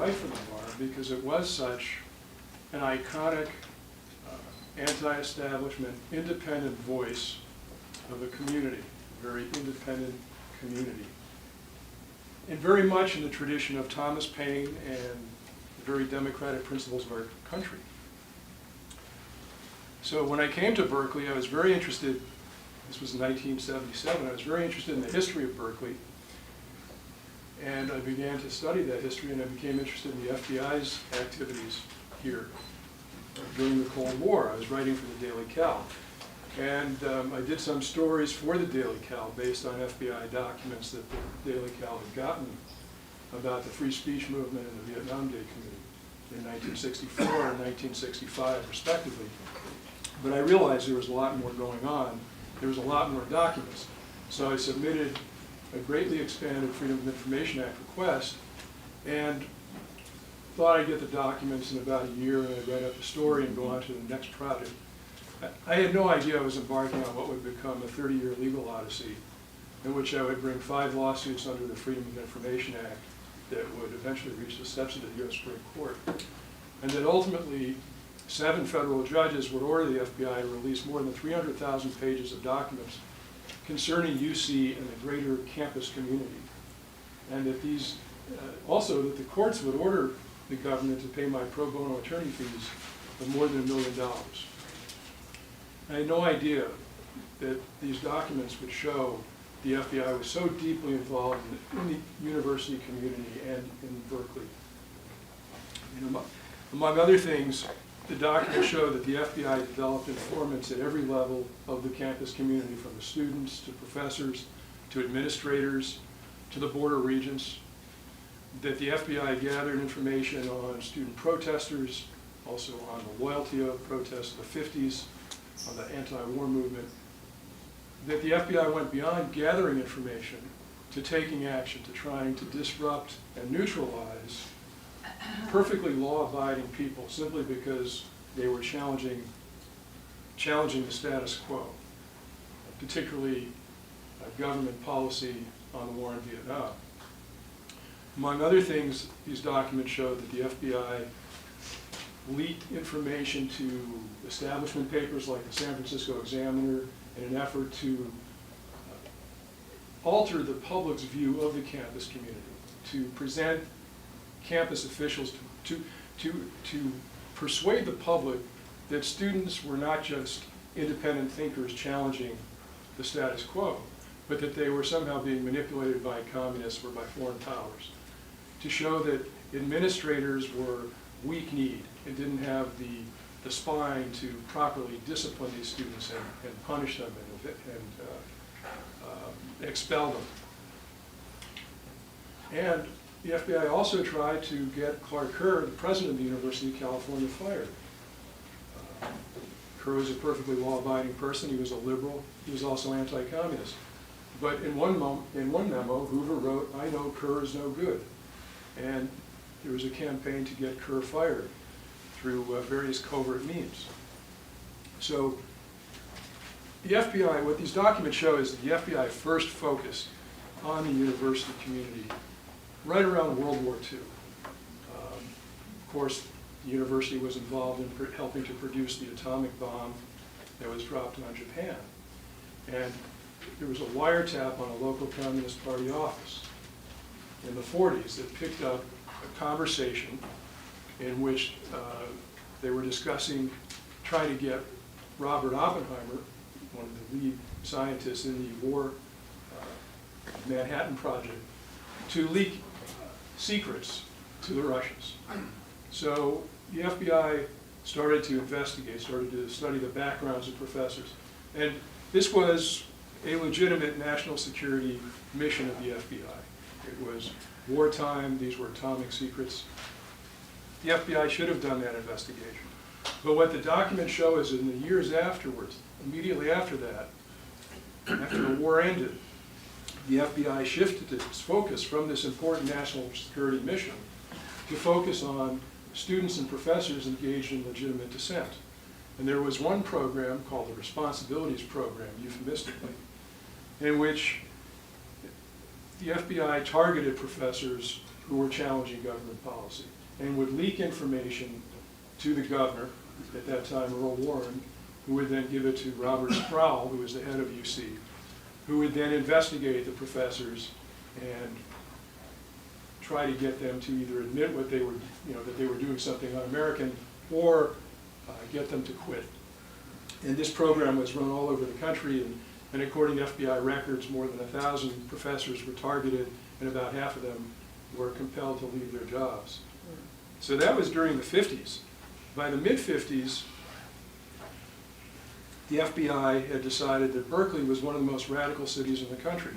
write for the Barb because it was such an iconic, anti-establishment, independent voice of a community, a very independent community. And very much in the tradition of Thomas Paine and the very democratic principles of our country. So when I came to Berkeley, I was very interested, this was in 1977, I was very interested in the history of Berkeley. And I began to study that history, and I became interested in the FBI's activities here during the Cold War. I was writing for the Daily Cal. And I did some stories for the Daily Cal based on FBI documents that the Daily Cal had gotten about the free speech movement and the Vietnam Day Committee in 1964 and 1965, respectively. But I realized there was a lot more going on. There was a lot more documents. So I submitted a greatly expanded Freedom of Information Act request and thought I'd get the documents in about a year and I'd write up the story and go on to the next project. I had no idea I was embarking on what would become a 30-year legal odyssey in which I would bring 5 lawsuits under the Freedom of Information Act that would eventually reach the steps of the U.S. Supreme Court. And that ultimately 7 federal judges would order the FBI to release more than 300,000 pages of documents concerning UC and the greater campus community. And that these, also that the courts would order the government to pay my pro bono attorney fees of more than $1 million. I had no idea that these documents would show the FBI was so deeply involved in the university community and in Berkeley. You know, among other things, the documents show that the FBI developed informants at every level of the campus community, from the students to professors to administrators to the border regents. That the FBI gathered information on student protesters, also on the loyalty of protests of the 50s, on the anti-war movement. That the FBI went beyond gathering information to taking action, to trying to disrupt and neutralize perfectly law-abiding people simply because they were challenging the status quo, particularly government policy on the war in Vietnam. Among other things, these documents show that the FBI leaked information to establishment papers like the San Francisco Examiner in an effort to alter the public's view of the campus community, to present campus officials to persuade the public that students were not just independent thinkers challenging the status quo, but that they were somehow being manipulated by communists or by foreign powers. To show that administrators were weak-kneed and didn't have the spine to properly discipline these students and punish them and expel them. And the FBI also tried to get Clark Kerr, the president of the University of California, fired. Kerr was a perfectly law-abiding person. He was a liberal. He was also anti-communist. But in one memo, Hoover wrote, "I know Kerr is no good." And there was a campaign to get Kerr fired through various covert means. So the FBI, what these documents show is that the FBI first focused on the university community right around World War II. Of course, the university was involved in helping to produce the atomic bomb that was dropped on Japan. And there was a wiretap on a local Communist Party office in the 40s that picked up a conversation in which they were discussing trying to get Robert Oppenheimer, one of the lead scientists in the war Manhattan Project, to leak secrets to the Russians. So the FBI started to investigate, started to study the backgrounds of professors. And this was a legitimate national security mission of the FBI. It was wartime, these were atomic secrets. The FBI should have done that investigation. But what the documents show is in the years afterwards, immediately after that, after the war ended, the FBI shifted its focus from this important national security mission to focus on students and professors engaged in legitimate dissent. And there was one program called the Responsibilities Program, euphemistically, in which the FBI targeted professors who were challenging government policy and would leak information to the governor, at that time Earl Warren, who would then give it to Robert Sproul, who was the head of UC, who would then investigate the professors and try to get them to either admit what they were, that they were doing something un-American, or get them to quit. And this program was run all over the country, and according to FBI records, more than 1,000 professors were targeted, and about half of them were compelled to leave their jobs. So that was during the 50s. By the mid-50s, the FBI had decided that Berkeley was one of the most radical cities in the country.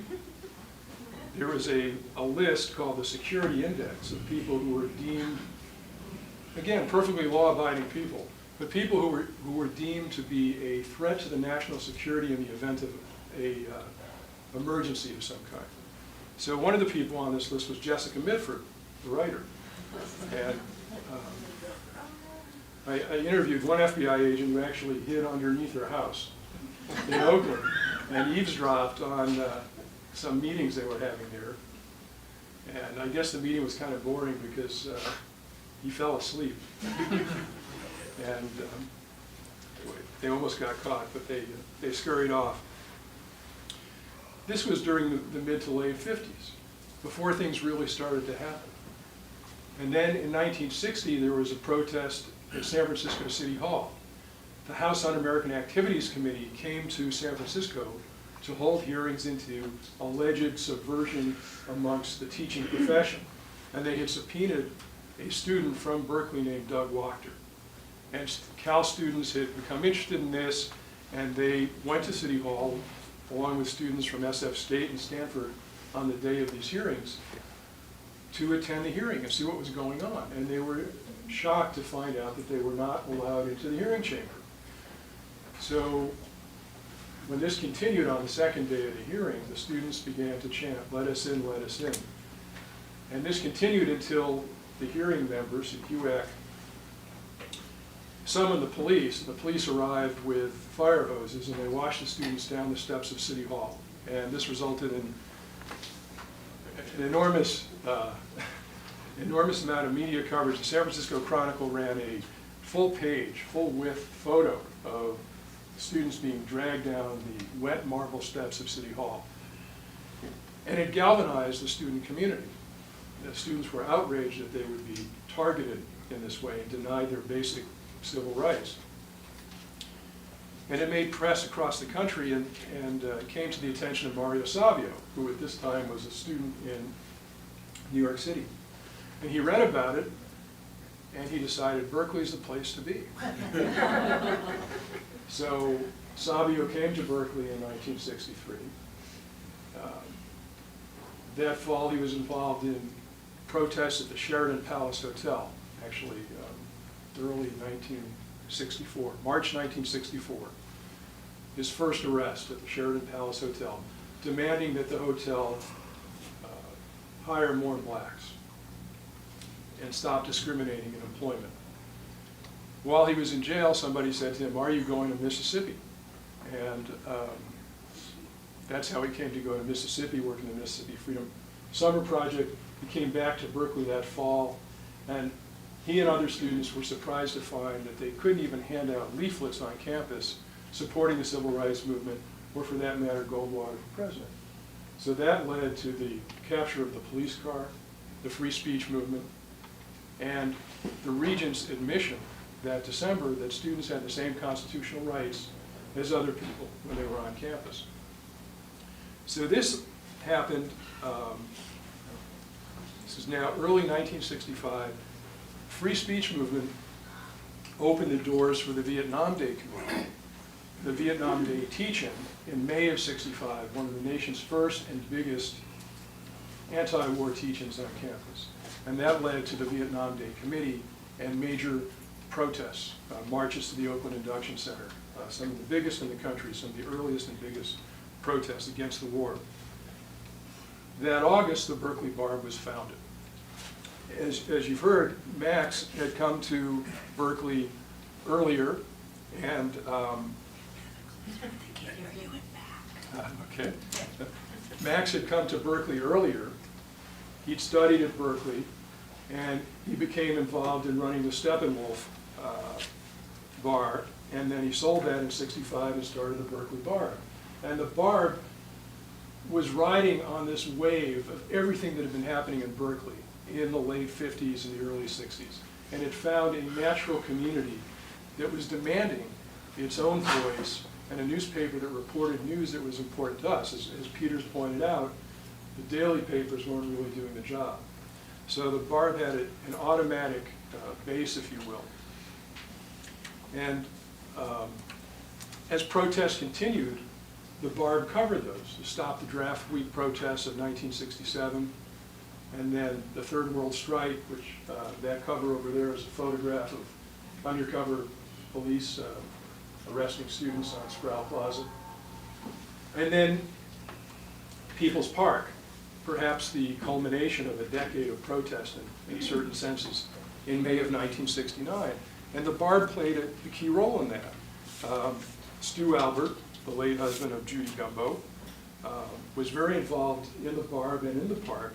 There was a list called the Security Index of people who were deemed, again, perfectly law-abiding people, but people who were deemed to be a threat to the national security in the event of a emergency of some kind. So one of the people on this list was Jessica Mitford, the writer. And I interviewed one FBI agent who actually hid underneath her house in Oakland and eavesdropped on some meetings they were having there. And I guess the meeting was kind of boring because he fell asleep. And they almost got caught, but they scurried off. This was during the mid to late 50s, before things really started to happen. And then in 1960, there was a protest at San Francisco City Hall. The House Un-American Activities Committee came to San Francisco to hold hearings into alleged subversion amongst the teaching profession. And they had subpoenaed a student from Berkeley named Doug Wachter. And Cal students had become interested in this, and they went to City Hall along with students from SF State and Stanford on the day of these hearings to attend the hearing and see what was going on. And they were shocked to find out that they were not allowed into the hearing chamber. So when this continued on the second day of the hearing, the students began to chant, "Let us in, let us in." And this continued until the hearing members at UAC summoned the police. The police arrived with fire hoses and they washed the students down the steps of City Hall. And this resulted in an enormous amount of media coverage. The San Francisco Chronicle ran a full-page, full-width photo of students being dragged down the wet marble steps of City Hall. And it galvanized the student community. The students were outraged that they would be targeted in this way and denied their basic civil rights. And it made press across the country and came to the attention of Mario Savio, who at this time was a student in New York City. And he read about it, and he decided Berkeley's the place to be. So Savio came to Berkeley in 1963. That fall, he was involved in protests at the Sheraton Palace Hotel, actually early 1964, March 1964. His first arrest at the Sheraton Palace Hotel, demanding that the hotel hire more blacks and stop discriminating in employment. While he was in jail, somebody said to him, "Are you going to Mississippi?" And that's how he came to go to Mississippi, work in the Mississippi Freedom Summer Project. He came back to Berkeley that fall, and he and other students were surprised to find that they couldn't even hand out leaflets on campus supporting the civil rights movement, or for that matter, Goldwater for president. So that led to the capture of the police car, the free speech movement, and the regent's admission that December that students had the same constitutional rights as other people when they were on campus. So this happened, this is now early 1965. Free speech movement opened the doors for the Vietnam Day Committee. The Vietnam Day teach-in in May of '65, one of the nation's first and biggest anti-war teach-ins on campus. And that led to the Vietnam Day Committee and major protests, marches to the Oakland Induction Center, some of the biggest in the country, some of the earliest and biggest protests against the war. That August, the Berkeley Barb was founded. As you've heard, Max had come to Berkeley earlier, and okay. Max had come to Berkeley earlier. He'd studied at Berkeley, and he became involved in running the Steppenwolf bar, and then he sold that in '65 and started the Berkeley Barb. And the Barb was riding on this wave of everything that had been happening in Berkeley in the late 50s and the early 60s. And it found a natural community that was demanding its own voice, and a newspaper that reported news that was important to us. As Peter's pointed out, the daily papers weren't really doing the job. So the Barb had an automatic base, if you will. And as protests continued, the Barb covered those. The Stop the Draft Week protests of 1967, and then the Third World Strike, which that cover over there is a photograph of undercover police arresting students on Sproul Plaza. And then People's Park, perhaps the culmination of a decade of protest in certain senses, in May of 1969. And the Barb played a key role in that. Stu Albert, the late husband of Judy Gumbo, was very involved in the Barb and in the park,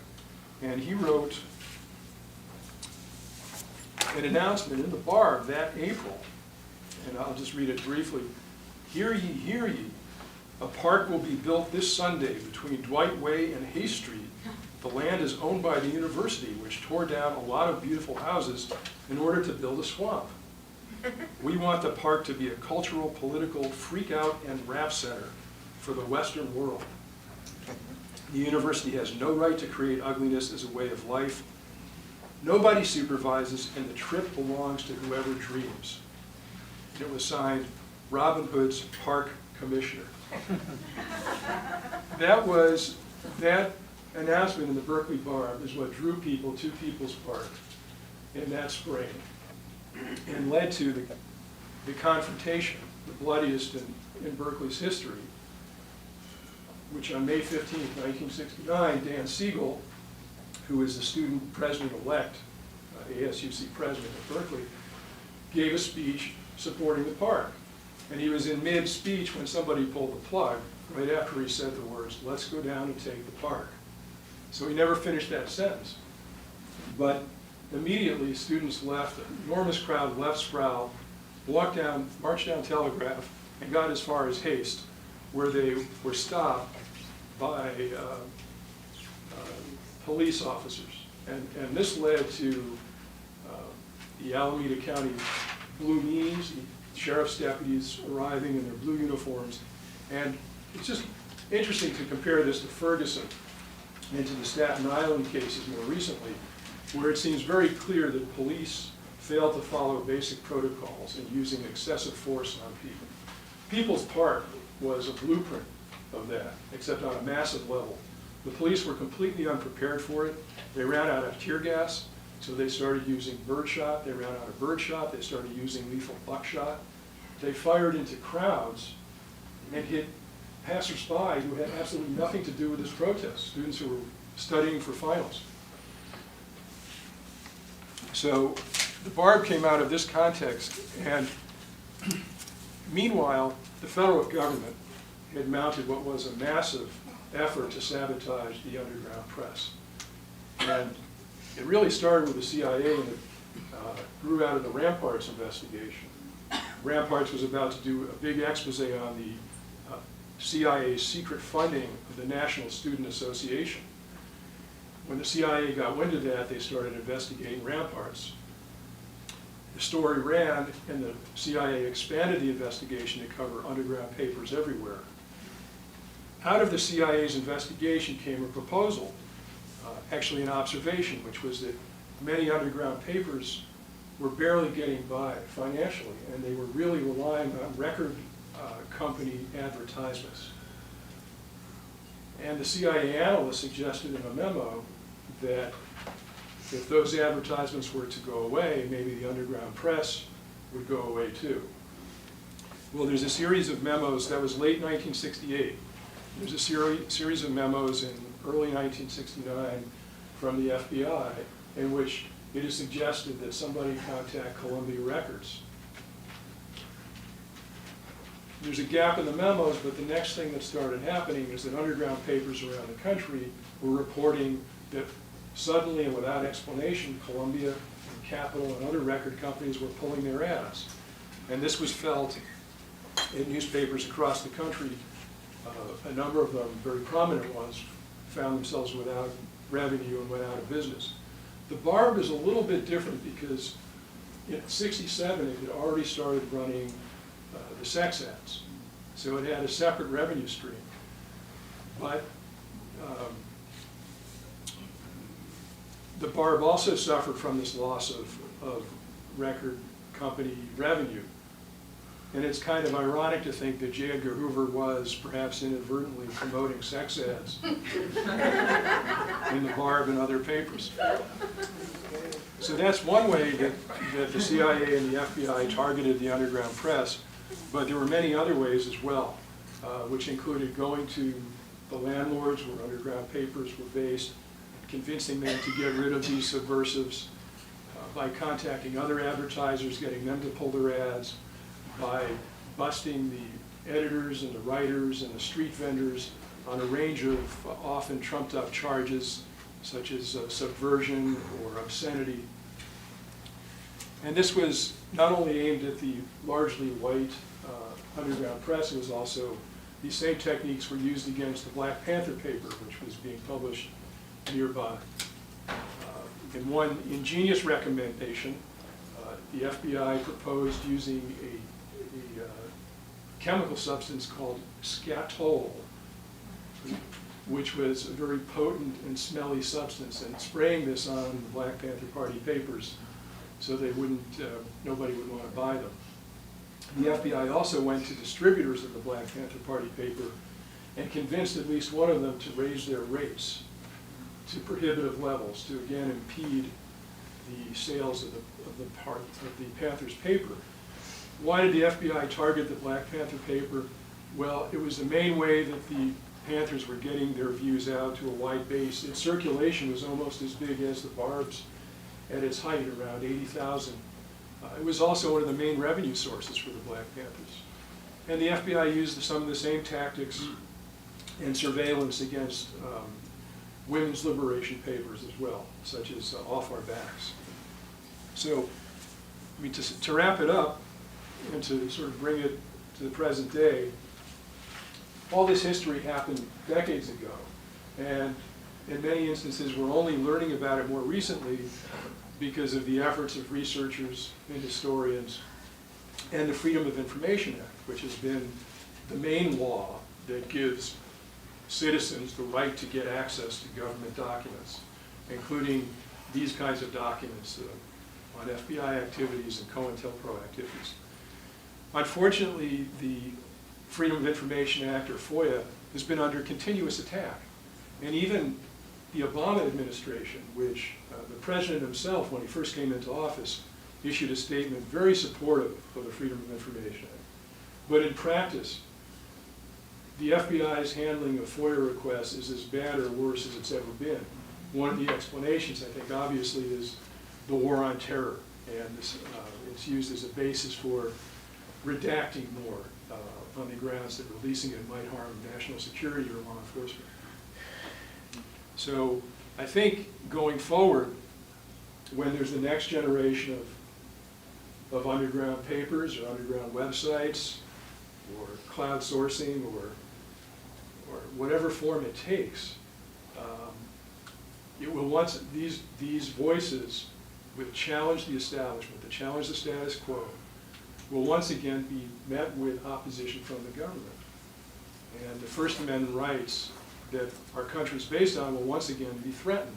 and he wrote an announcement in the Barb that April, and I'll just read it briefly. Hear ye, a park will be built this Sunday between Dwight Way and Hay Street. The land is owned by the university, which tore down a lot of beautiful houses in order to build a swamp. We want the park to be a cultural, political, freak-out, and rap center for the Western world. The university has no right to create ugliness as a way of life. Nobody supervises, and the trip belongs to whoever dreams. And it was signed, Robin Hood's Park Commissioner. That announcement in the Berkeley Barb is what drew people to People's Park in that spring, and led to the confrontation, the bloodiest in Berkeley's history, which on May 15, 1969, Dan Siegel, who is the student president-elect, ASUC president at Berkeley, gave a speech supporting the park. And he was in mid-speech when somebody pulled the plug, right after he said the words, "Let's go down and take the park." So he never finished that sentence. But immediately, students left, an enormous crowd left Sproul, marched down Telegraph, and got as far as Haste, where they were stopped by police officers. And this led to the Alameda County Blue Meanies, the sheriff's deputies arriving in their blue uniforms. And it's just interesting to compare this to Ferguson and to the Staten Island cases more recently, where it seems very clear that police failed to follow basic protocols in using excessive force on people. People's Park was a blueprint of that, except on a massive level. The police were completely unprepared for it. They ran out of tear gas, so they started using birdshot. They ran out of birdshot. They started using lethal buckshot. They fired into crowds and hit passersby who had absolutely nothing to do with this protest, students who were studying for finals. So the Barb came out of this context, and meanwhile, the federal government had mounted what was a massive effort to sabotage the underground press. And it really started with the CIA, and it grew out of the Ramparts investigation. Ramparts was about to do a big expose on the CIA's secret funding of the National Student Association. When the CIA got wind of that, they started investigating Ramparts. The story ran, and the CIA expanded the investigation to cover underground papers everywhere. Out of the CIA's investigation came a proposal, actually an observation, which was that many underground papers were barely getting by financially, and they were really relying on record company advertisements. And the CIA analyst suggested in a memo that if those advertisements were to go away, maybe the underground press would go away too. Well, there's a series of memos, that was late 1968. There's a series of memos in early 1969 from the FBI in which it is suggested that somebody contact Columbia Records. there's a gap in the memos, but the next thing that started happening is that underground papers around the country were reporting that suddenly and without explanation, Columbia and Capitol and other record companies were pulling their ads. And this was felt in newspapers across the country. A number of them, very prominent ones, found themselves without revenue and went out of business. The Barb is a little bit different because in '67 it had already started running the sex ads. So it had a separate revenue stream. But the Barb also suffered from this loss of record company revenue. And it's kind of ironic to think that J. Edgar Hoover was perhaps inadvertently promoting sex ads in the Barb and other papers. So that's one way that the CIA and the FBI targeted the underground press, but there were many other ways as well, which included going to the landlords where underground papers were based, convincing them to get rid of these subversives, by contacting other advertisers, getting them to pull their ads, by busting the editors and the writers and the street vendors on a range of often trumped up charges such as subversion or obscenity. And this was not only aimed at the largely white underground press, it was also, these same techniques were used against the Black Panther paper, which was being published nearby. In one ingenious recommendation, the FBI proposed using a chemical substance called scatol, which was a very potent and smelly substance, and spraying this on the Black Panther Party papers so they wouldn't, nobody would want to buy them. The FBI also went to distributors of the Black Panther Party paper and convinced at least one of them to raise their rates to prohibitive levels to again impede the sales of the Panthers paper. Why did the FBI target the Black Panther paper? Well, it was the main way that the Panthers were getting their views out to a wide base. Its circulation was almost as big as the Barb's at its height, around 80,000. It was also one of the main revenue sources for the Black Panthers. And the FBI used some of the same tactics and surveillance against women's liberation papers as well, such as Off Our Backs. So, I mean, to wrap it up, and to sort of bring it to the present day, all this history happened decades ago, and in many instances we're only learning about it more recently because of the efforts of researchers and historians and the Freedom of Information Act, which has been the main law that gives citizens the right to get access to government documents, including these kinds of documents on FBI activities and COINTELPRO activities. Unfortunately, the Freedom of Information Act, or FOIA, has been under continuous attack. And even the Obama administration, which the president himself, when he first came into office, issued a statement very supportive of the Freedom of Information Act. But in practice, the FBI's handling of FOIA requests is as bad or worse as it's ever been. One of the explanations, I think, obviously, is the war on terror. And this, it's used as a basis for redacting more on the grounds that releasing it might harm national security or law enforcement. So I think going forward, when there's the next generation of underground papers or underground websites or cloud sourcing or whatever form it takes, it will once, these voices which challenge the establishment, that challenge the status quo, will once again be met with opposition from the government. And the First Amendment rights that our country is based on will once again be threatened.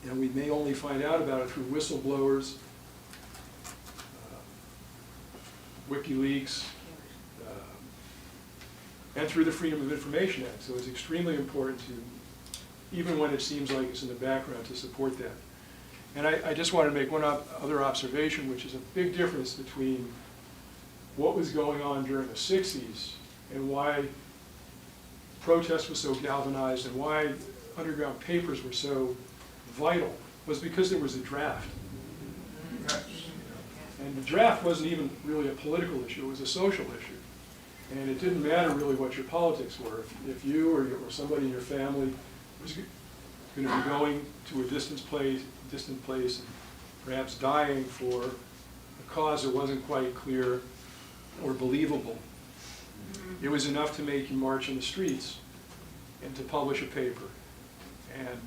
And we may only find out about it through whistleblowers, WikiLeaks, and through the Freedom of Information Act. So it's extremely important to, even when it seems like it's in the background, to support that. And I just want to make one other observation, which is a big difference between what was going on during the 60s and why protest was so galvanized and why underground papers were so vital, was because there was a draft. And the draft wasn't even really a political issue, it was a social issue. And it didn't matter really what your politics were. If you or somebody in your family was going to be going to a distant place, and perhaps dying for a cause that wasn't quite clear or believable, it was enough to make you march in the streets and to publish a paper. And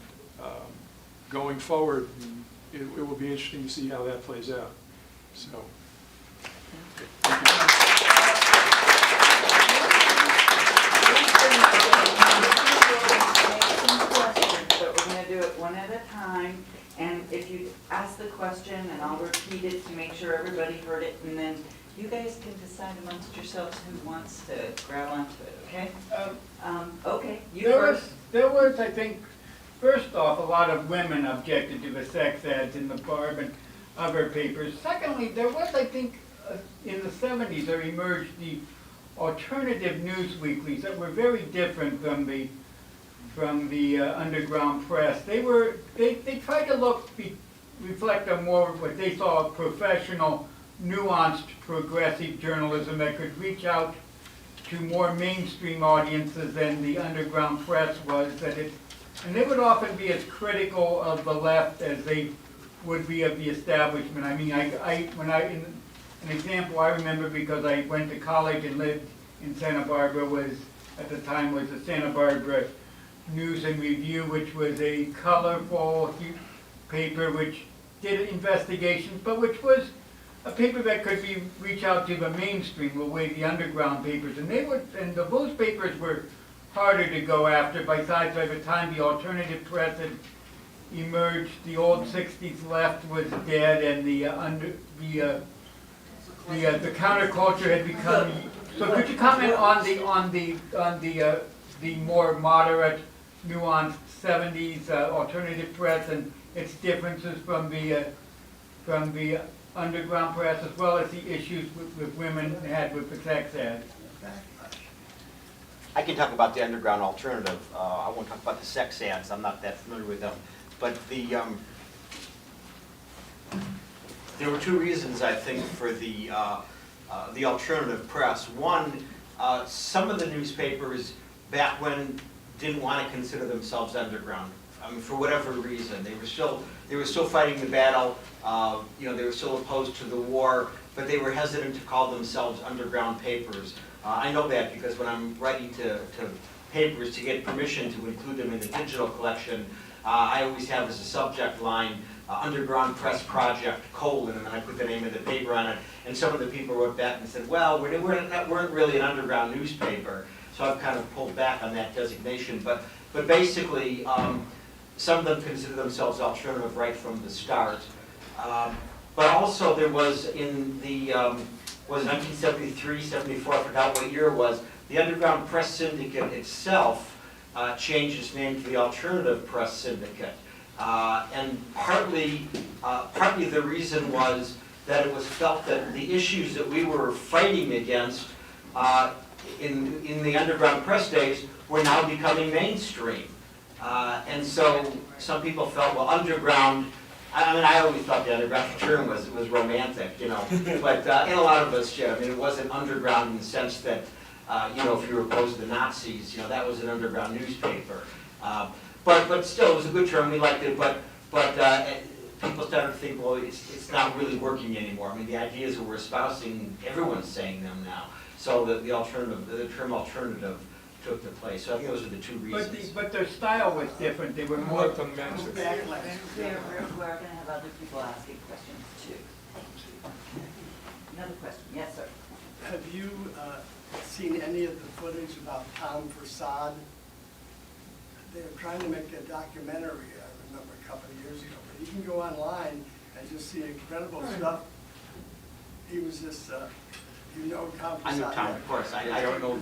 going forward, it will be interesting to see how that plays out. So, thank you. But we're going to do it one at a time. And if you ask the question, and I'll repeat it to make sure everybody heard it, and then you guys can decide amongst yourselves who wants to grab onto it, okay? Okay, you first. There was, I think, first off, a lot of women objected to the sex ads in the Barb and other papers. Secondly, there was, I think, in the 70s, there emerged the alternative news weeklies that were very different from the underground press. They tried to reflect a more what they saw professional, nuanced, progressive journalism that could reach out to more mainstream audiences than the underground press was. And they would often be as critical of the left as they would be of the establishment. I mean, an example I remember, because I went to college and lived in Santa Barbara, at the time was the Santa Barbara News and Review, which was a colorful paper which did investigations, but which was a paper that could reach out to the mainstream, the way the underground papers, and those papers were harder to go after. Besides, by the time the alternative press had emerged, the old '60s left was dead, and the counterculture had become. So, could you comment on the more moderate, nuanced '70s alternative press and its differences from the underground press, as well as the issues with women had with the sex ads? I can talk about the underground alternative. I won't talk about the sex ads. I'm not that familiar with them. But there were two reasons, I think, for the alternative press. One, some of the newspapers back when didn't want to consider themselves underground. I mean, for whatever reason, they were still fighting the battle. They were still opposed to the war, but they were hesitant to call themselves underground papers. I know that because when I'm writing to papers to get permission to include them in the digital collection, I always have as a subject line, Underground Press Project, : and then I put the name of the paper on it. And some of the people wrote back and said, well, we weren't really an underground newspaper. So I've kind of pulled back on that designation. But basically, some of them consider themselves alternative right from the start. But also there was in the, was 1973, 74, I forgot what year it was, the Underground Press Syndicate itself changed its name to the Alternative Press Syndicate. And partly the reason was that it was felt that the issues that we were fighting against in the underground press days were now becoming mainstream. And so some people felt, well, underground, I mean, I always thought the underground term was romantic, but and a lot of us did. I mean, it wasn't underground in the sense that, if you were opposed to the Nazis, that was an underground newspaper. But still, it was a good term. We liked it. But people started to think, well, it's not really working anymore. I mean, the ideas that we're espousing, everyone's saying them now. So the term alternative took the place. So I think those are the two reasons. But their style was different. They were more Let them answer. We're going to have other people asking questions too. Another question, yes, sir. Have you seen any of the footage about Tom Prasad? They were trying to make a documentary, I remember a couple of years ago, but you can go online and just see incredible stuff. He was this, Tom Prasad. I know Tom, of course. I don't know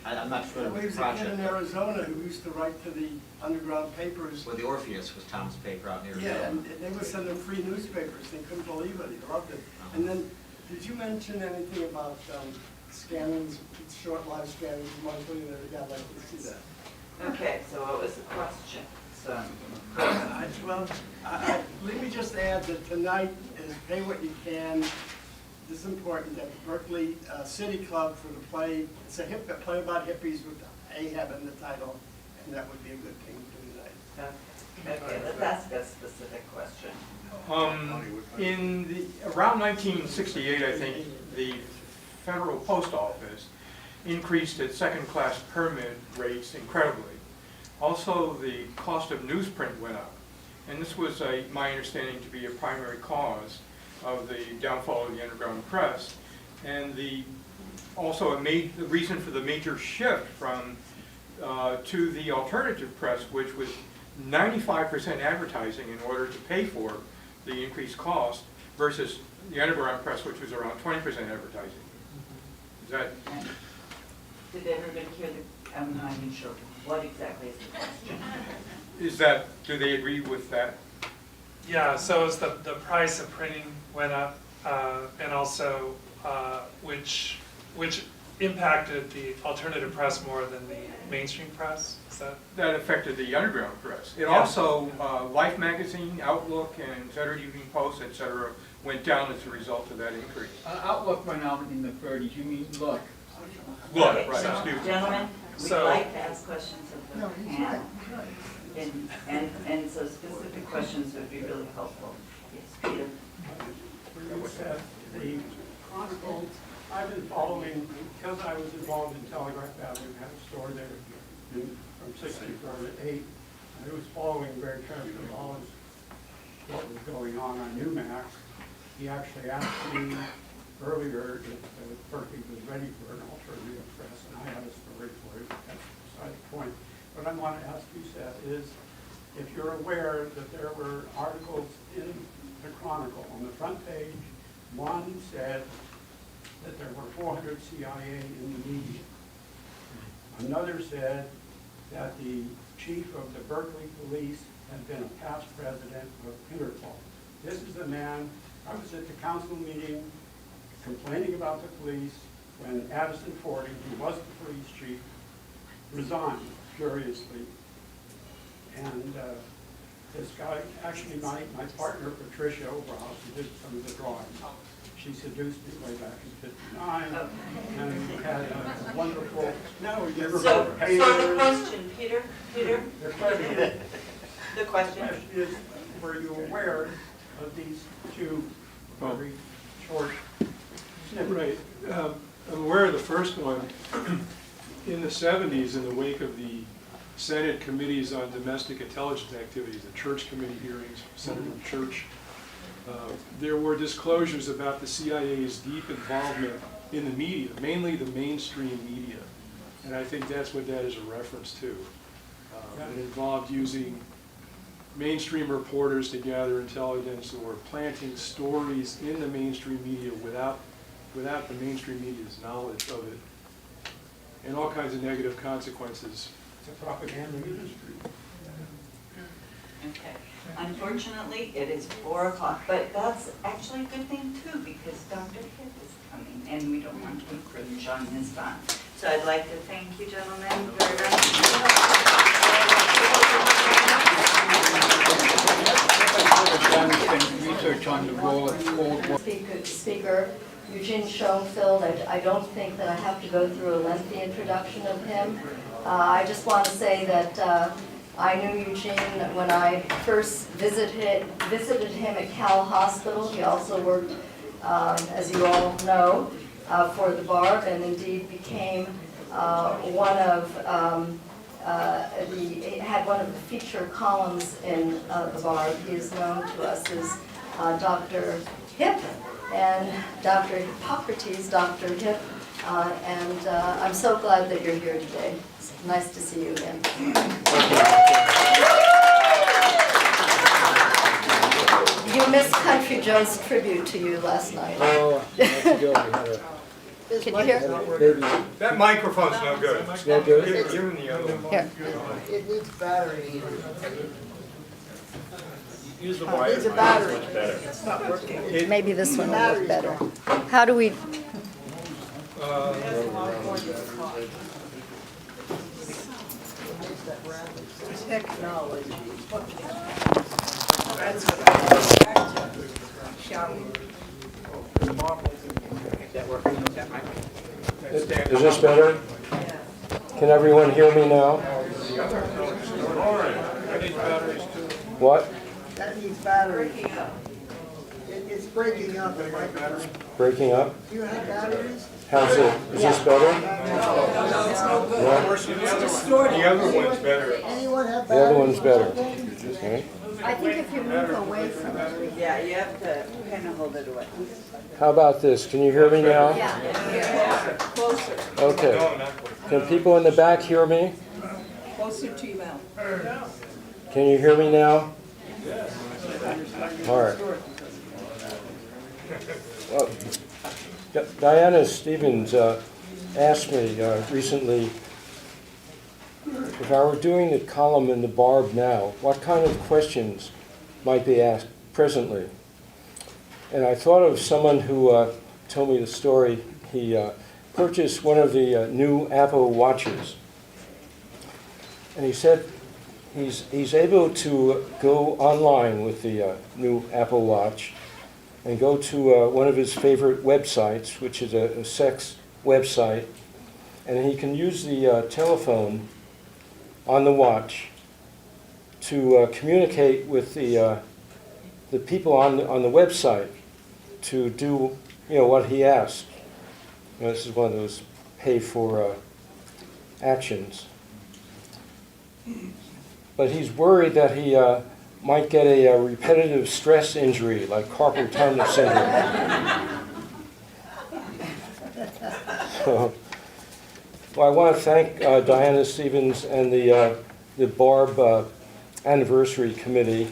I'm not familiar with the project. He was a kid in Arizona who used to write to the underground papers. Well, the Orpheus was Tom's paper out in Arizona. Yeah, and they would send him free newspapers. They couldn't believe it. He loved it. And then, did you mention anything about scanning, short-lived scanning monthly? Yeah, I'd like to see that. Okay, so what was the question? So, Let me just add that tonight is Pay What You Can. this is important, that the Berkeley City Club for the play, it's a play about hippies with Ahab in the title, and that would be a good thing to do tonight. Okay, let's ask a specific question. Around 1968, I think, the Federal Post Office increased its second-class permit rates incredibly. Also, the cost of newsprint went up. And this was, my understanding, to be a primary cause of the downfall of the underground press. And also the reason for the major shift from to the alternative press, which was 95% advertising in order to pay for the increased cost, versus the underground press, which was around 20% advertising. Is that? And did everybody hear I'm not even sure, what exactly is the question? Do they agree with that? Yeah, so it's the price of printing went up, and also which impacted the alternative press more than the mainstream press. Is That affected the underground press. It Yeah. also, Life magazine, Outlook, and Saturday Evening Post, et cetera, went down as a result of that increase. Outlook went out in the 30s, you mean look. Look, Okay, right, so, excuse me. gentlemen, we'd So- like to ask questions of the panel. And so specific questions would be really helpful. Yes, Peter. You said the Chronicle, I've been following, because I was involved in Telegraph Avenue, had a store there from 64 to 8. I was following very carefully all of what was going on Newmax. He actually asked me earlier if Berkeley was ready for an alternative press, and I had a story for you. That's beside the point. What I want to ask you, Seth, is if you're aware that there were articles in the Chronicle on the front page. One said that there were 400 CIA in the media. Another said that the chief of the Berkeley police had been a past president of Interpol. This is a man, I was at the council meeting complaining about the police when Addison Fording, who was the police chief, resigned furiously. And this guy, actually my partner Patricia Oberhaus, who did some of the drawings, she seduced me way back in '59, and we had a wonderful. No, yes. So the question, Peter, The question the question. is, were you aware of these two very short snippets? Right. I'm aware of the first one. In the 70s, in the wake of the Senate committees on domestic intelligence activities, the Church committee hearings, Senator Church, there were disclosures about the CIA's deep involvement in the media, mainly the mainstream media. And I think that's what that is a reference to. It involved using mainstream reporters to gather intelligence or planting stories in the mainstream media without the mainstream media's knowledge of it, and all kinds of negative consequences. It's a propaganda industry. Okay. Unfortunately, it is 4 o'clock, but that's actually a good thing too, because Dr. Hipp is coming, and we don't want to encroach on his time. So I'd like to thank you, gentlemen, very Research on the role of Cold War. Speaker Eugene Schoenfeld. I don't think that I have to go through a lengthy introduction of him. I just want to say that I knew Eugene when I first visited him at Cal Hospital. He also worked, as you all know, for the Barb, and indeed became had one of the feature columns in the Barb. He is known to us as Dr. Hipp and Dr. Hippocrates, Dr. Hipp, and I'm so glad that you're here today. It's nice to see you again. You missed Country Joe's tribute to you last night. Oh, that's good. We had a Can you hear? baby. That microphone's no good. No good? Give him the other one. Here. It needs battery. Use the wire. Needs a battery. Much better. It's not working. Maybe this one will work better. How do we? Technology. Shall we? Marbles and Is this better? Can everyone hear me now? What? That needs batteries. It's breaking up, the microphone. Breaking up? Do you have batteries? How's it? Is this better? The other one's better. Anyone have batteries? The other one's better. Okay. I think if you move away from it. Yeah, you have to kind of hold it away. How about this? Can you hear me now? Yeah. Closer, Okay. No, not quite. Can people in the back hear me? closer to your mouth. Can you hear me now? All right. Well, Diana Stevens asked me recently if I were doing the column in the Barb now, what kind of questions might be asked presently? And I thought of someone who told me the story. He purchased one of the new Apple Watches. And he said he's able to go online with the new Apple Watch and go to one of his favorite websites, which is a sex website, and he can use the telephone on the watch to communicate with the people on the website to do what he asked. This is one of those pay for actions. But he's worried that he might get a repetitive stress injury like carpal tunnel syndrome. So, well, I want to thank Diana Stevens and the Barb Anniversary Committee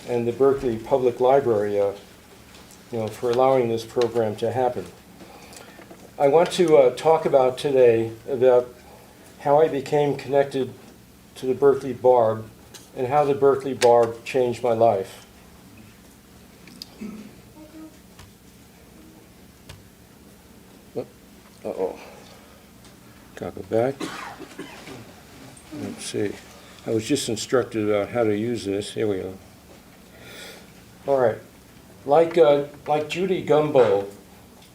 and the Berkeley Public Library for allowing this program to happen. I want to talk about today about how I became connected to the Berkeley Barb and how the Berkeley Barb changed my life. Uh-oh. Gotta go back. Let's see. I was just instructed about how to use this. Here we go. All right. Like Judy Gumbo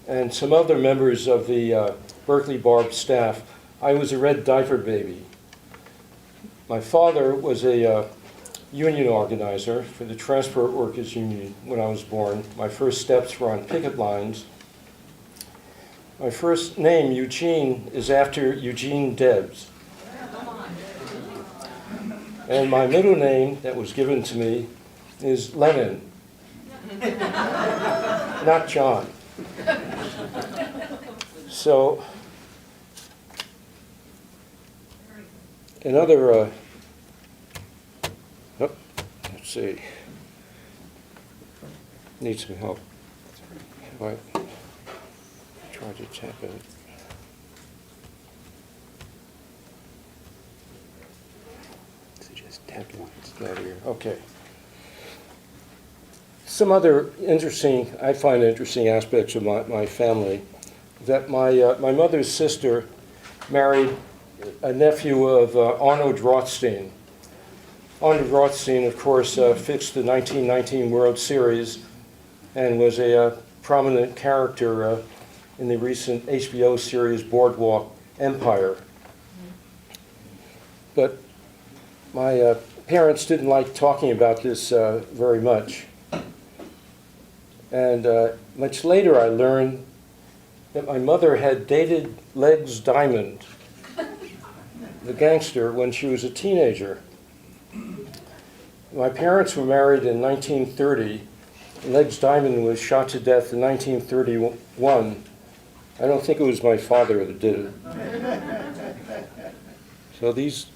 and some other members of the Berkeley Barb staff, I was a red diaper baby. My father was a union organizer for the Transport Workers Union when I was born. My first steps were on picket lines. My first name, Eugene, is after Eugene Debs. And my middle name that was given to me is Lennon, not John. So, another, let's see, need some help. Have I tried to tap it? Just tap once, not here. Okay. Some other interesting, I find interesting aspects of my family, that my mother's sister married a nephew of Arnold Rothstein. Arnold Rothstein, of course, fixed the 1919 World Series and was a prominent character in the recent HBO series Boardwalk Empire. But my parents didn't like talking about this very much. And much later I learned that my mother had dated Legs Diamond, the gangster, when she was a teenager. My parents were married in 1930. Legs Diamond was shot to death in 1931. I don't think it was my father that did it. So these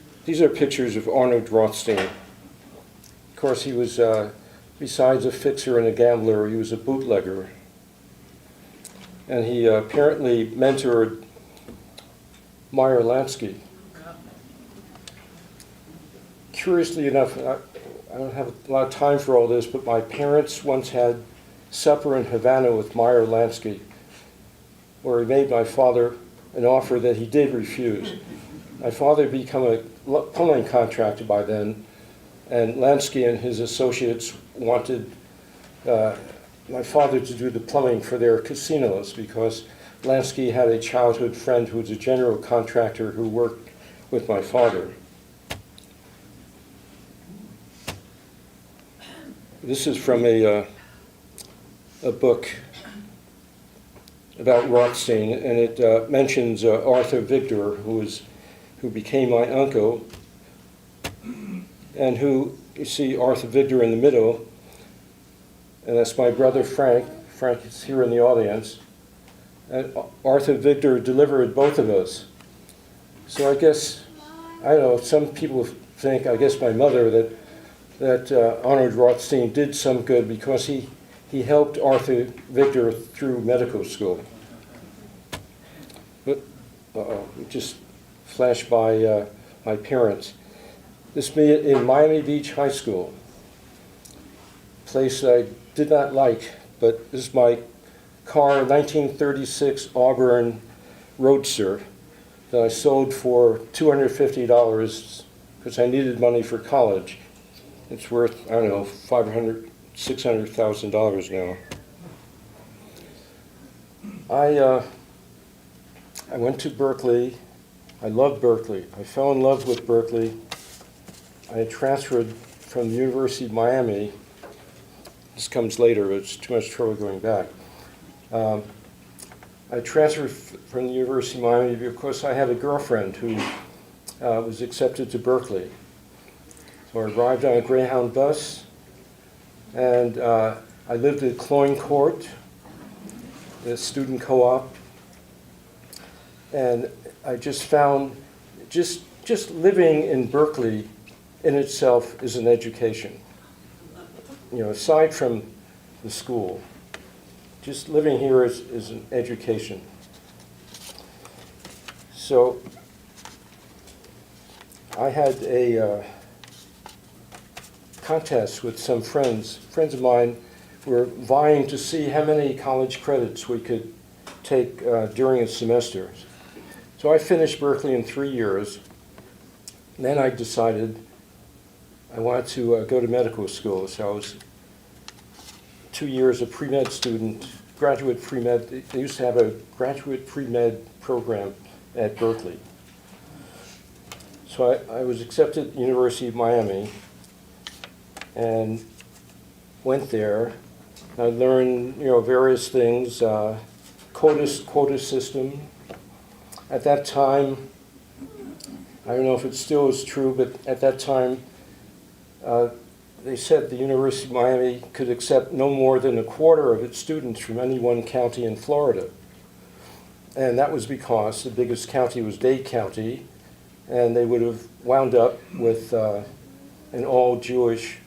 are pictures of Arnold Rothstein. Of course, he was, besides a fixer and a gambler, he was a bootlegger. And he apparently mentored Meyer Lansky. Curiously enough, I don't have a lot of time for all this, but my parents once had supper in Havana with Meyer Lansky, where he made my father an offer that he did refuse. My father had become a plumbing contractor by then, and Lansky and his associates wanted my father to do the plumbing for their casinos because Lansky had a childhood friend who was a general contractor who worked with my father. This is from a book about Rothstein, and it mentions Arthur Victor, who became my uncle, and who, you see Arthur Victor in the middle, and that's my brother Frank. Frank is here in the audience. And Arthur Victor delivered both of us. So I guess, I don't know, some people think, I guess my mother, that Arnold Rothstein did some good because he helped Arthur Victor through medical school. But, we just flashed by my parents. This me in Miami Beach High School, place I did not like, but this is my car, 1936 Auburn Roadster, that I sold for $250 because I needed money for college. It's worth, I don't know, $500,000, $600,000 now. I went to Berkeley. I loved Berkeley. I fell in love with Berkeley. I had transferred from the University of Miami. This comes later, but it's too much trouble going back. I transferred from the University of Miami because I had a girlfriend who was accepted to Berkeley. So I arrived on a Greyhound bus, and I lived at Cloyne Court, a student co-op, and I just found just living in Berkeley in itself is an education. You know, aside from the school, just living here is an education. So I had a contest with some friends. Friends of mine were vying to see how many college credits we could take during a semester. So I finished Berkeley in 3 years. And then I decided I wanted to go to medical school. So I was 2 years a pre-med student, graduate pre-med. They used to have a graduate pre-med program at Berkeley. So I was accepted at the University of Miami and went there. I learned, various things, quota system. At that time, I don't know if it still is true, but at that time, they said the University of Miami could accept no more than a quarter of its students from any one county in Florida. And that was because the biggest county was Dade County, and they would have wound up with an all-Jewish,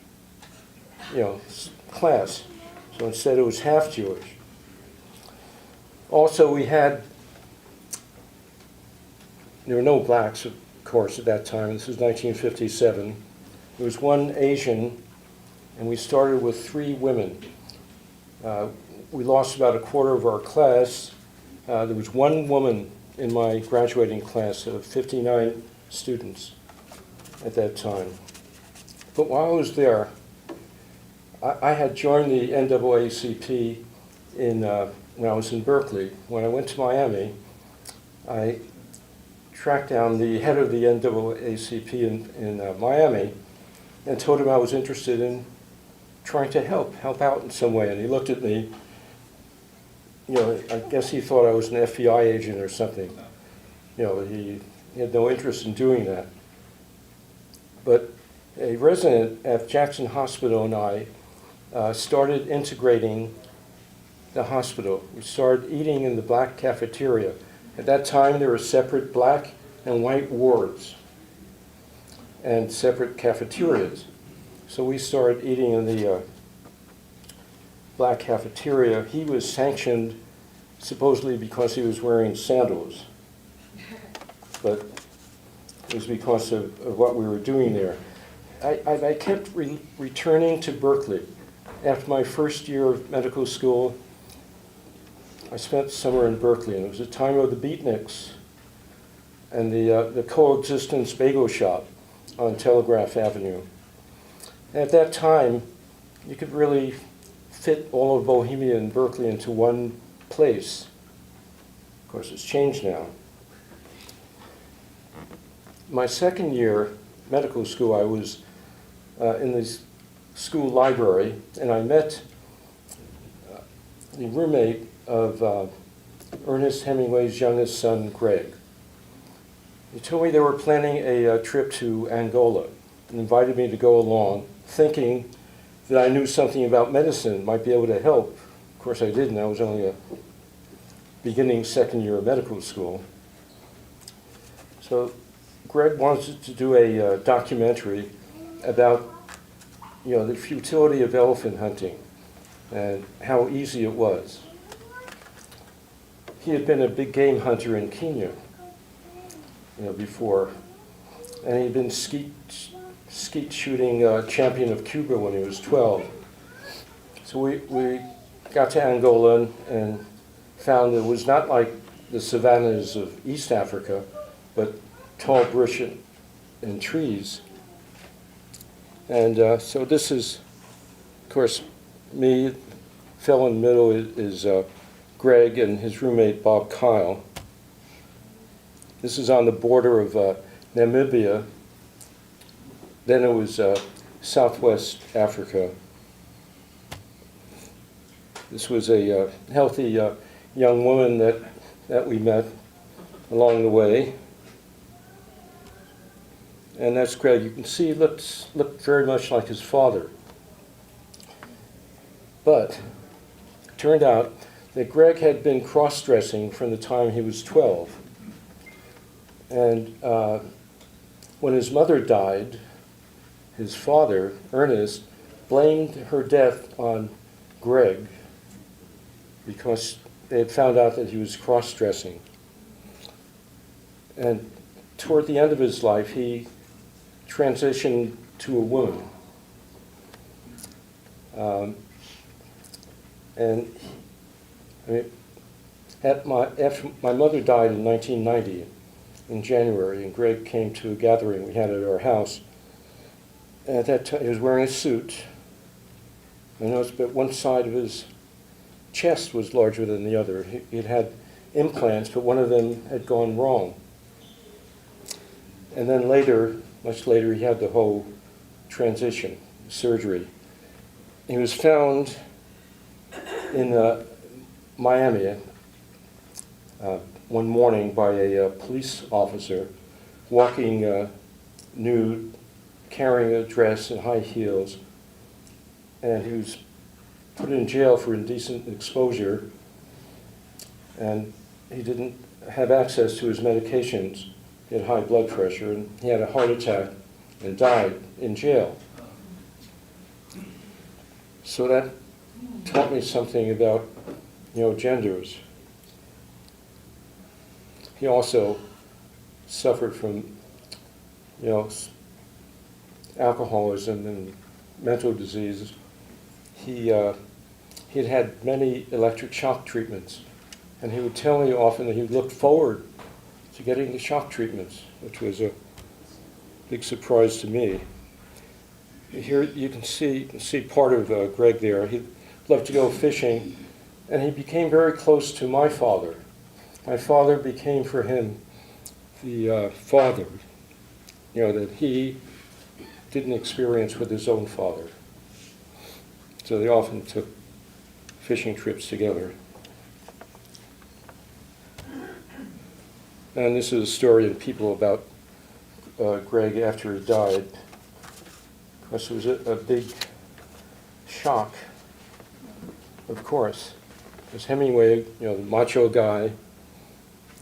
class. So instead it was half Jewish. Also, there were no blacks, of course, at that time. This was 1957. There was one Asian, and we started with 3 women. We lost about a quarter of our class. There was one woman in my graduating class of 59 students at that time. But while I was there, I had joined the NAACP when I was in Berkeley. When I went to Miami, I tracked down the head of the NAACP in Miami and told him I was interested in trying to help out in some way. And he looked at me, I guess he thought I was an FBI agent or something. He had no interest in doing that. But a resident at Jackson Hospital and I started integrating the hospital. We started eating in the black cafeteria. At that time, there were separate black and white wards and separate cafeterias. So we started eating in the black cafeteria. He was sanctioned supposedly because he was wearing sandals, but it was because of what we were doing there. I kept returning to Berkeley. After my first year of medical school, I spent summer in Berkeley, and it was the time of the beatniks and the coexistence bagel shop on Telegraph Avenue. And at that time, you could really fit all of Bohemia and Berkeley into one place. Of course, it's changed now. My second year medical school, I was in the school library, and I met the roommate of Ernest Hemingway's youngest son, Greg. He told me they were planning a trip to Angola and invited me to go along, thinking that I knew something about medicine, might be able to help. Of course, I didn't. I was only a beginning second year of medical school. So Greg wanted to do a documentary about, the futility of elephant hunting and how easy it was. He had been a big game hunter in Kenya, before, and he'd been skeet shooting champion of Cuba when he was 12. So we got to Angola and found it was not like the savannas of East Africa, but tall brush and trees. And so this is, of course, me. Fell in the middle is Greg and his roommate Bob Kyle. This is on the border of Namibia. Then it was Southwest Africa. This was a healthy young woman that we met along the way. And that's Greg. You can see he looked very much like his father. But it turned out that Greg had been cross-dressing from the time he was 12. And when his mother died, his father, Ernest, blamed her death on Greg because they had found out that he was cross-dressing. And toward the end of his life, he transitioned to a woman. After my mother died in 1990, in January, and Greg came to a gathering we had at our house. And at that time, he was wearing a suit. I noticed that one side of his chest was larger than the other. He'd had implants, but one of them had gone wrong. And then later, much later, he had the whole transition, surgery. He was found in Miami one morning by a police officer walking nude, carrying a dress and high heels, and he was put in jail for indecent exposure, and he didn't have access to his medications. He had high blood pressure, and he had a heart attack and died in jail. So that taught me something about, genders. He also suffered from, alcoholism and mental diseases. He'd had many electric shock treatments, and he would tell me often that he looked forward to getting the shock treatments, which was a big surprise to me. Here you can see part of Greg there. He loved to go fishing, and he became very close to my father. My father became for him the father, that he didn't experience with his own father. So they often took fishing trips together. And this is a story in People about Greg after he died. Of course, it was a big shock, of course, because Hemingway, the macho guy,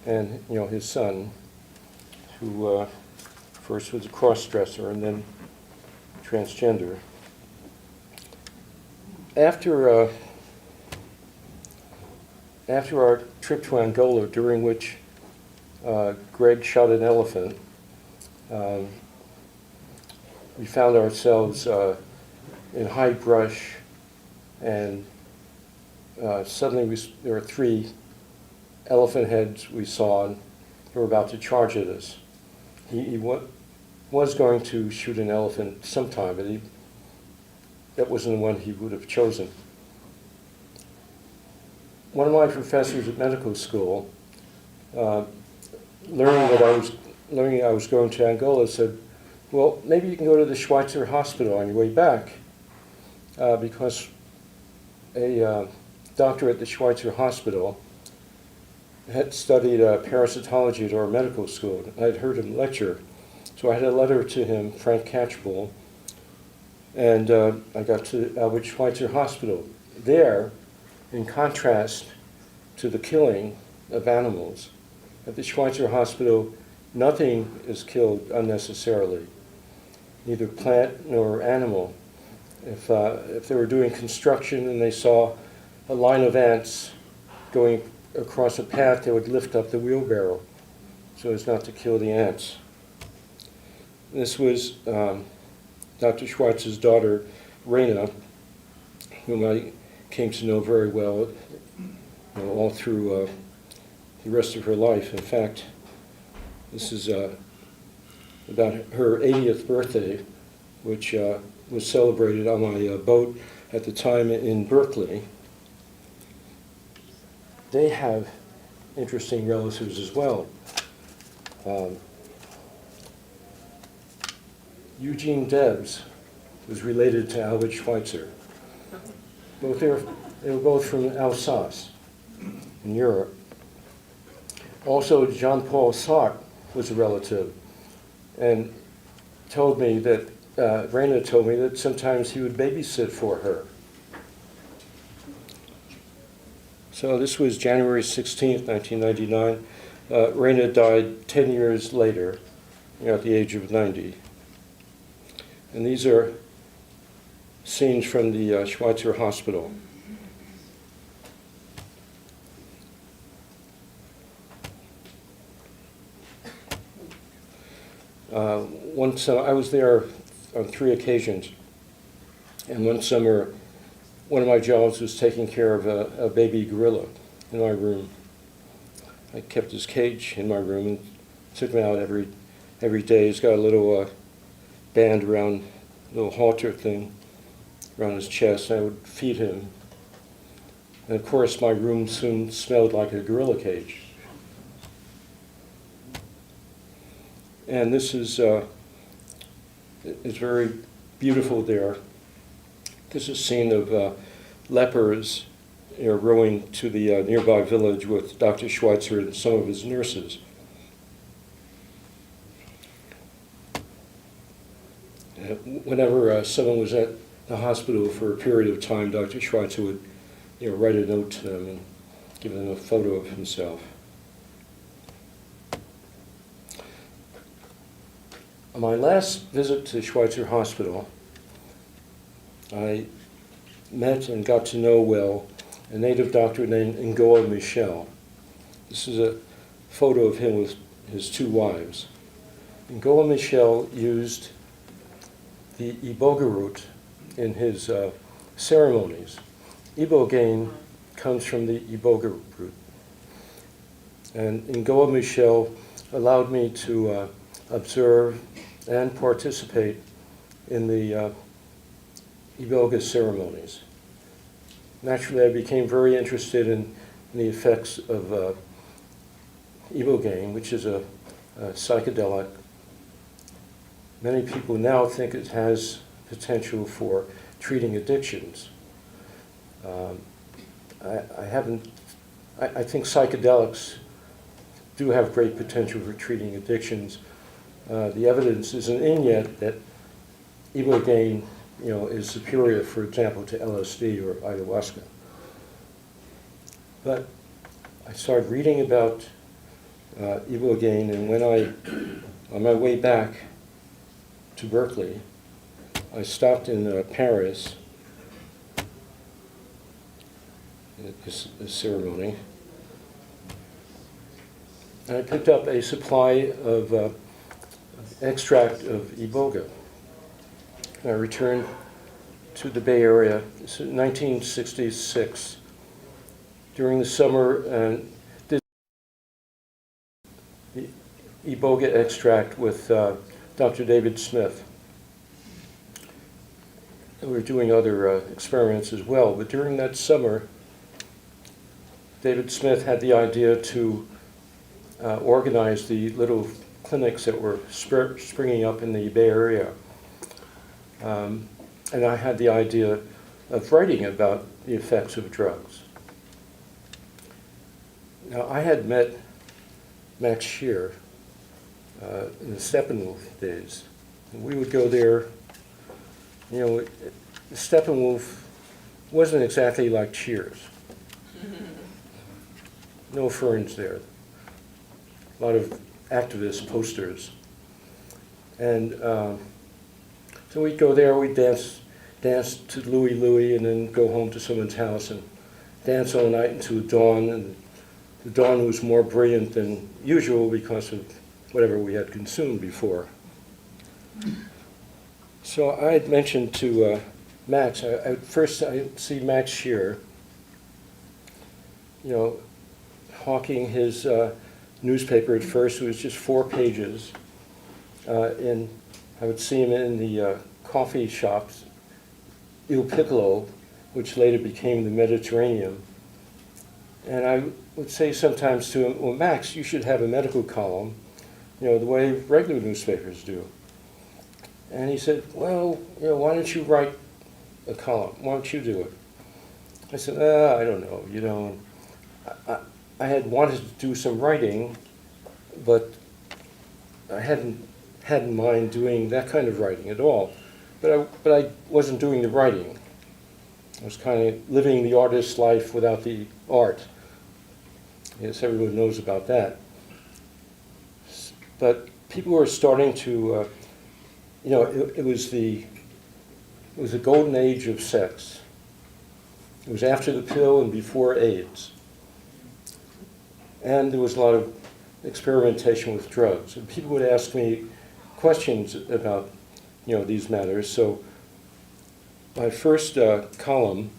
and his son, who first was a cross-dresser and then transgender. After our trip to Angola, during which Greg shot an elephant, we found ourselves in high brush, and suddenly there were 3 elephant heads we saw, and they were about to charge at us. He was going to shoot an elephant sometime, but that wasn't the one he would have chosen. One of my professors at medical school learning I was going to Angola, said, well, maybe you can go to the Schweitzer Hospital on your way back, because a doctor at the Schweitzer Hospital had studied parasitology at our medical school. I'd heard him lecture. So I had a letter to him, Frank Catchpole, and I got to Albert Schweitzer Hospital. There, in contrast to the killing of animals, at the Schweitzer Hospital, nothing is killed unnecessarily, neither plant nor animal. If they were doing construction and they saw a line of ants going across a path, they would lift up the wheelbarrow so as not to kill the ants. This was Dr. Schweitzer's daughter, Raina, whom I came to know very well, all through the rest of her life. In fact, this is about her 80th birthday, which was celebrated on my boat at the time in Berkeley. They have interesting relatives as well. Eugene Debs was related to Albert Schweitzer. They were both from Alsace in Europe. Also, Jean-Paul Sartre was a relative, and told me that, Raina told me that sometimes he would babysit for her. So this was January 16th, 1999. Raina died 10 years later, at the age of 90. And these are scenes from the Schweitzer Hospital. One summer, I was there on 3 occasions, and one summer, one of my jobs was taking care of a baby gorilla in my room. I kept his cage in my room and took him out every day. He's got a little band around, a little halter thing around his chest, and I would feed him. And of course, my room soon smelled like a gorilla cage. And this is very beautiful there. This is a scene of lepers rowing to the nearby village with Dr. Schweitzer and some of his nurses. Whenever someone was at the hospital for a period of time, Dr. Schweitzer would write a note to them and give them a photo of himself. On my last visit to Schweitzer Hospital, I met and got to know well a native doctor named Ngoa Michel. This is a photo of him with his 2 wives. Ngoa Michel used the iboga root in his ceremonies. Ibogaine comes from the iboga root. And Ngoa Michel allowed me to observe and participate in the iboga ceremonies. Naturally, I became very interested in the effects of ibogaine, which is a psychedelic. Many people now think it has potential for treating addictions. I think psychedelics do have great potential for treating addictions. The evidence isn't in yet that ibogaine, is superior, for example, to LSD or ayahuasca. But I started reading about ibogaine, and when on my way back to Berkeley, I stopped in Paris at this ceremony, and I picked up a supply of extract of iboga. I returned to the Bay Area. This is 1966. During the summer, and did the iboga extract with Dr. David Smith. And we were doing other experiments as well, but during that summer, David Smith had the idea to organized the little clinics that were springing up in the Bay Area. And I had the idea of writing about the effects of drugs. Now, I had met Max Scheer in the Steppenwolf days. And we would go there. You know, Steppenwolf wasn't exactly like Cheers. No ferns there. A lot of activist posters. And so we'd go there, we'd dance to Louie Louie, and then go home to someone's house and dance all night until dawn. And the dawn was more brilliant than usual because of whatever we had consumed before. So I had mentioned to Max, first I see Max Scheer, you know, hawking his newspaper. At first it was just 4 pages, and I would see him in the coffee shops, Il Piccolo, which later became the Mediterranean. And I would say sometimes to him, well, Max, you should have a medical column, you know, the way regular newspapers do. And he said, well, you know, why don't you write a column? Why don't you do it? I said, I don't know, you know. I had wanted to do some writing, but I hadn't had in mind doing that kind of writing at all. But I wasn't doing the writing. I was kind of living the artist's life without the art. Yes, everyone knows about that. But people were starting to, you know, it was the golden age of sex. It was after the pill and before AIDS. And there was a lot of experimentation with drugs. And people would ask me questions about, you know, these matters. So my first column,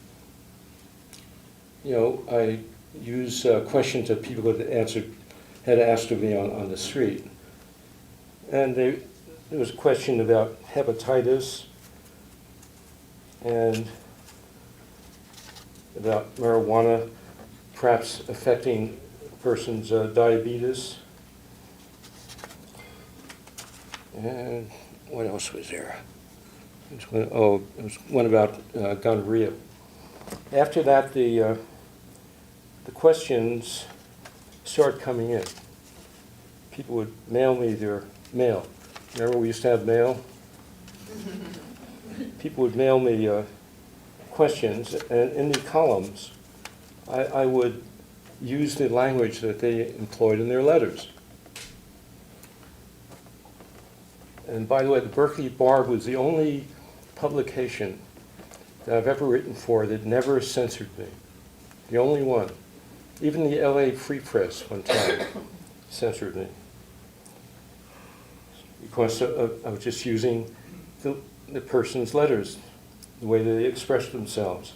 you know, I use questions that people had asked of me on the street. And there was a question about hepatitis and about marijuana perhaps affecting a person's diabetes. And what else was there? It was one about gonorrhea. After that, the questions started coming in. People would mail me their mail. Remember we used to have mail? People would mail me questions, and in the columns, I would use the language that they employed in their letters. And by the way, the Berkeley Barb was the only publication that I've ever written for that never censored me. The only one. Even the LA Free Press one time censored me. Because I was just using the person's letters, the way they expressed themselves.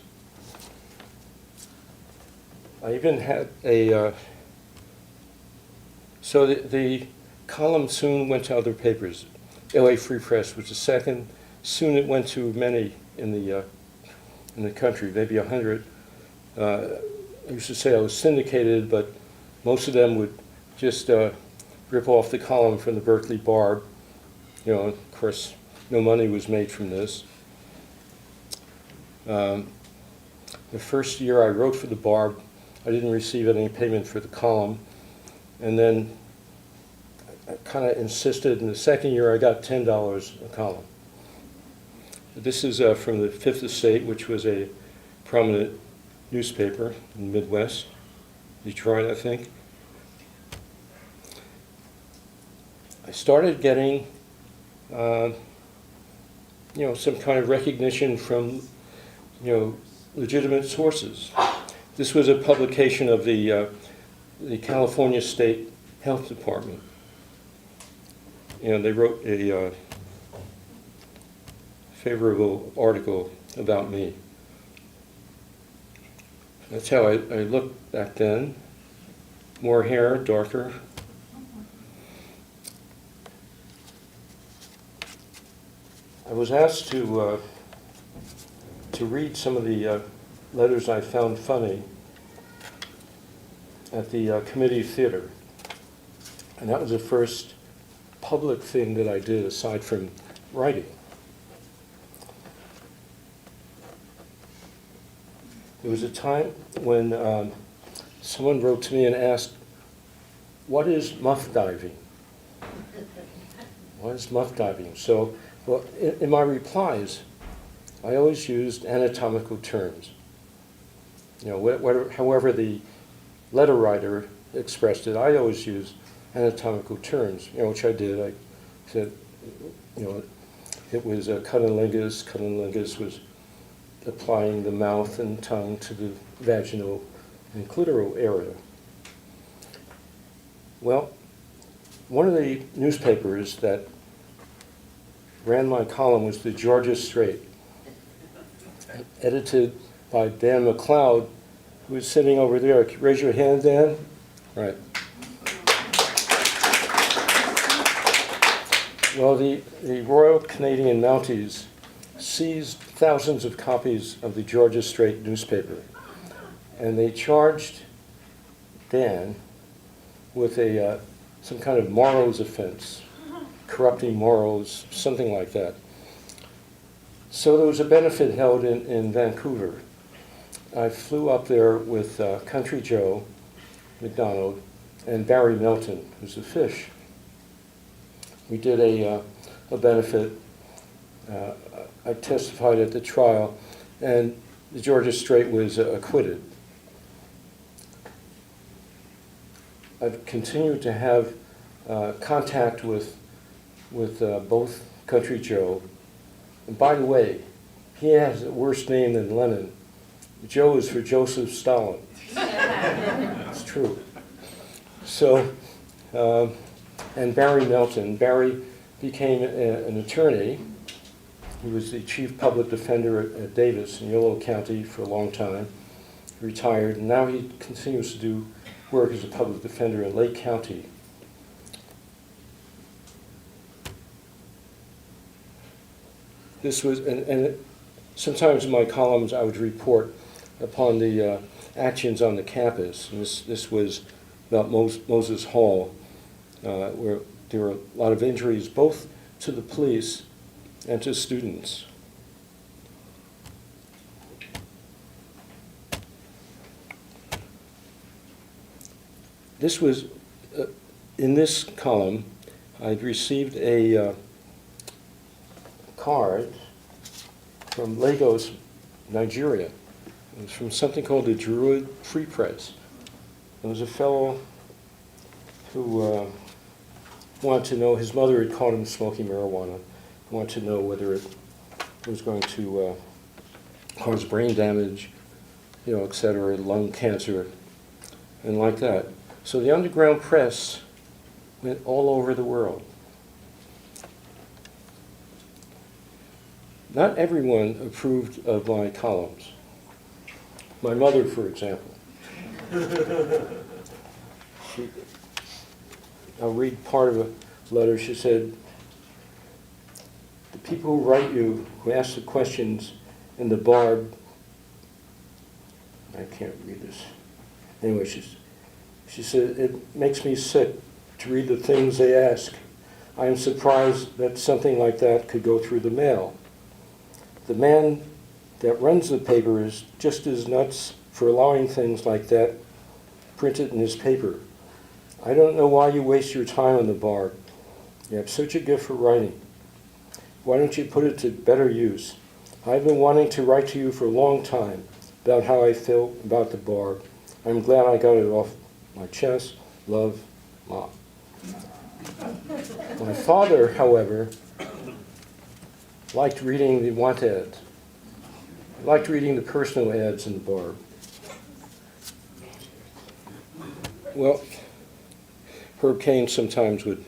I even had so the column soon went to other papers. LA Free Press was the second. Soon it went to many in the country, maybe 100. I used to say I was syndicated, but most of them would just rip off the column from the Berkeley Barb. You know, of course, no money was made from this. The first year I wrote for the Barb, I didn't receive any payment for the column, and then I kind of insisted. In the second year, I got $10 a column. This is from the Fifth Estate, which was a prominent newspaper in the Midwest, Detroit, I think. I started getting, you know, some kind of recognition from, you know, legitimate sources. This was a publication of the California State Health Department. You know, they wrote a favorable article about me. That's how I looked back then. More hair, darker. I was asked to read some of the letters I found funny at the Committee Theater. And that was the first public thing that I did aside from writing. There was a time when someone wrote to me and asked, "What is muff diving?" What is muff diving? So, well, in my replies, I always used anatomical terms. You know, whatever, however the letter writer expressed it, I always used anatomical terms, you know, which I did. I said, you know, it was cunnilingus. Cunnilingus was applying the mouth and tongue to the vaginal and clitoral area. Well, one of the newspapers that ran my column was the Georgia Straight, edited by Dan McLeod, who is sitting over there. Raise your hand, Dan. Right. Well, the Royal Canadian Mounties seized thousands of copies of the Georgia Straight newspaper, and they charged Dan with some kind of morals offense, corrupting morals, something like that. So there was a benefit held in Vancouver. I flew up there with Country Joe McDonald and Barry Melton, who's a fish. We did a benefit. I testified at the trial, and the Georgia Straight was acquitted. I've continued to have contact with both Country Joe. And by the way, he has a worse name than Lenin. Joe is for Joseph Stalin. It's true. So, and Barry Melton. Barry became an attorney. He was the chief public defender at Davis in Yolo County for a long time. He retired, and now he continues to do work as a public defender in Lake County. This was, and sometimes in my columns I would report upon the actions on the campus. And this was about Moses Hall, where there were a lot of injuries both to the police and to students. This was, in this column, I'd received a card from Lagos, Nigeria. It was from something called the Druid Free Press. There was a fellow who wanted to know, his mother had caught him smoking marijuana, wanted to know whether it was going to cause brain damage, you know, et cetera, lung cancer, and like that. So the underground press went all over the world. Not everyone approved of my columns. My mother, for example. I'll read part of a letter. She said, "The people who write you, who ask the questions in the Barb," I can't read this. Anyway, she said, "It makes me sick to read the things they ask. I am surprised that something like that could go through the mail. The man that runs the paper is just as nuts for allowing things like that printed in his paper. I don't know why you waste your time on the Barb. You have such a gift for writing. Why don't you put it to better use? I've been wanting to write to you for a long time about how I feel about the Barb. I'm glad I got it off my chest. Love, Mom." My father, however, liked reading the want ads. He liked reading the personal ads in the Barb. Well, Herb Cain sometimes would,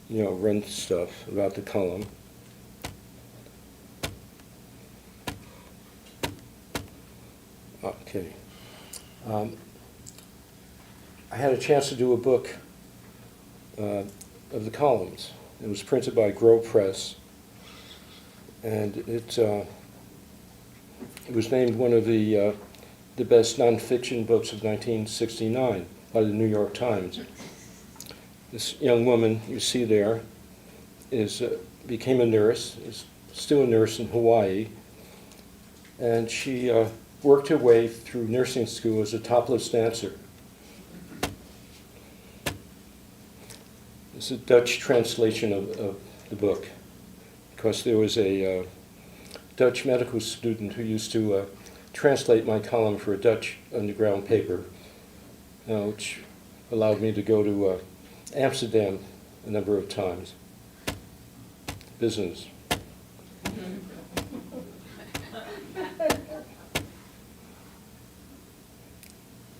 you know, run stuff about the column. Okay. I had a chance to do a book of the columns. It was printed by Grow Press, and it was named one of the best nonfiction books of 1969 by the New York Times. This young woman you see there became a nurse, is still a nurse in Hawaii, and she worked her way through nursing school as a topless dancer. It's a Dutch translation of the book, because there was a Dutch medical student who used to translate my column for a Dutch underground paper, which allowed me to go to Amsterdam a number of times. Business.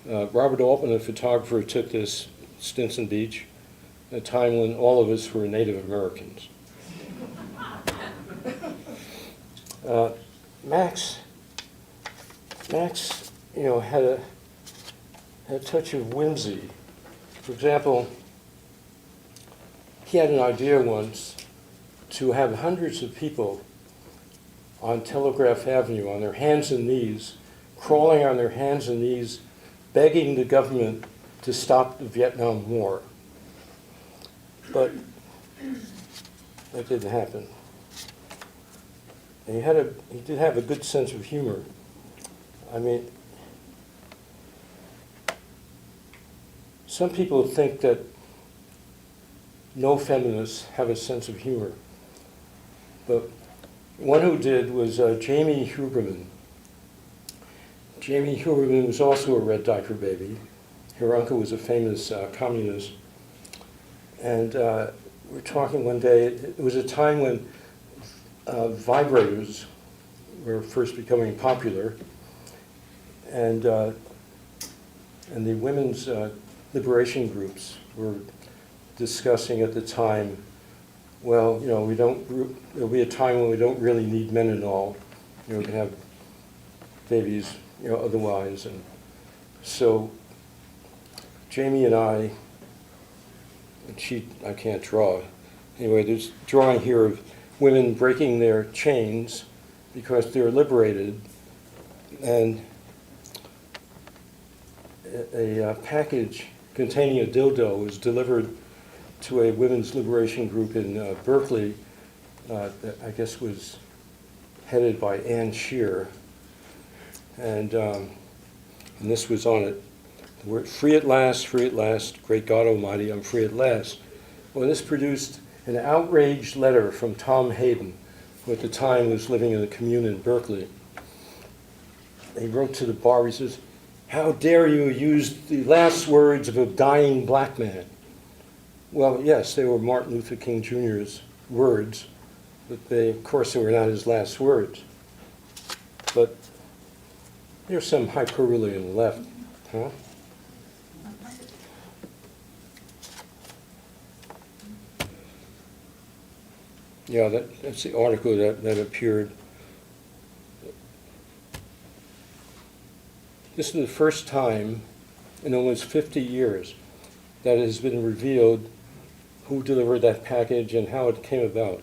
Robert Altman, a photographer, took this Stinson Beach at a time when all of us were Native Americans. Max, had a touch of whimsy. For example, he had an idea once to have hundreds of people on Telegraph Avenue on their hands and knees, crawling on their hands and knees, begging the government to stop the Vietnam War. But that didn't happen. And he did have a good sense of humor. I mean, some people think that no feminists have a sense of humor. But one who did was Jamie Huberman. Jamie Huberman was also a red diaper baby. Her uncle was a famous communist. And we were talking one day, it was a time when vibrators were first becoming popular, and the women's liberation groups were discussing at the time, well, there'll be a time when we don't really need men at all. We can have babies, otherwise. And so Jamie and I can't draw. Anyway, there's drawing here of women breaking their chains because they're liberated, and a package containing a dildo was delivered to a women's liberation group in Berkeley that I guess was headed by Ann Shear, and this was on it. The word, free at last, great God Almighty, I'm free at last. Well, this produced an outraged letter from Tom Hayden, who at the time was living in a commune in Berkeley. He wrote to the Barb, he says, "How dare you use the last words of a dying black man?" Well, yes, they were Martin Luther King Jr.'s words, but of course, they were not his last words. But there's some hyperbole on the left, huh? Yeah, that's the article that appeared. This is the first time in almost 50 years that it has been revealed who delivered that package and how it came about.